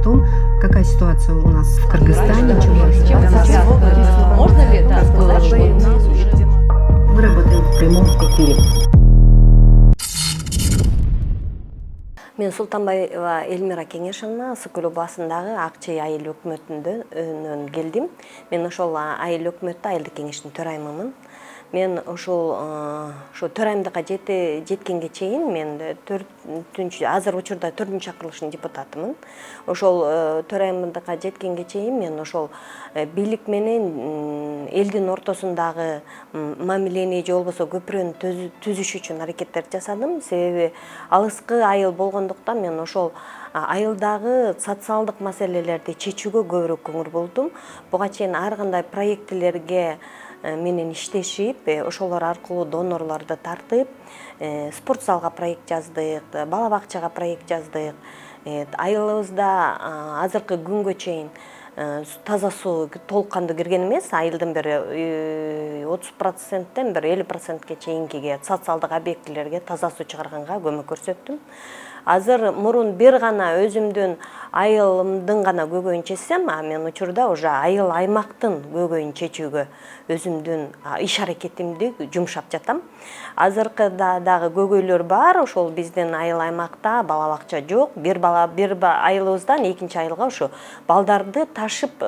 том, какая ситуация у нас в Кыргызстане. Можно ли сказать, что у нас уже... Мы работаем в прямом эфире. Мен Султанбаева Эльмира Кеңешовна Сыкүлү басындагы Акчай айыл өкмөтүнөн келдим. Мен ошол айыл өкмөттө айылдык кеңештин төрайымымын. Мен ошол төрайымдыкка жеткенге чейин мен азыр учурда 4-чү чакырылыштын депутатымын. Ошол төрайымдыкка жеткенге чейин мен ошол бийлик менен элдин ортосундагы мамилени же болбосо көпүрөнү түзүш үчүн аракеттерди жасадым. Себеби алыскы айыл болгондуктан мен ошол айылдагы социалдык маселелерди чечүүгө көбүрөөк көңүл бурдум. Буга чейин ар кандай проектлерге менен иштешип, ошолор аркылуу донорлорду тартып, спорт залга проект жаздык, бала бакчага проект жаздык. Айылыбызда азыркы күнгө чейин таза суу толук кандуу кирген эмес. Айылдын бир 30%тен бир 50%ке чейинкиге социалдык объектилерге таза суу чыгарганга көмөк көрсөттүм. Азыр мурун бир гана өзүмдүн айылымдын гана көйгөйүн чечсем, мен учурда уже айыл аймактын көйгөйүн чечүүгө өзүмдүн иш аракетимди жумшап жатам. Азыркыда дагы көйгөйлөр бар. Ошол биздин айыл аймакта бала бакча жок. Бир айылыбыздан экинчи айылга ушу балдарды ташып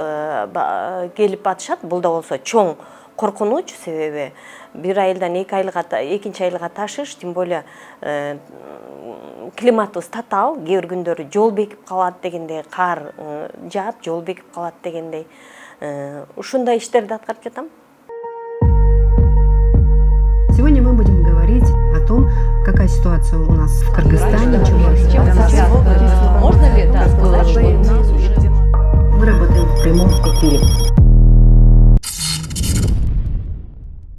келип батышат. Бул да болсо чоң коркунуч, себеби бир айылдан экинчи айылга ташыш, тем более климатыбыз татаал, кээ бир күндөрү жол бекип калат дегендей, кар жаап, жол бекип калат дегендей. Ушундай иштерди аткарып жатам. Сегодня мы будем говорить о том, какая ситуация у нас в Кыргызстане.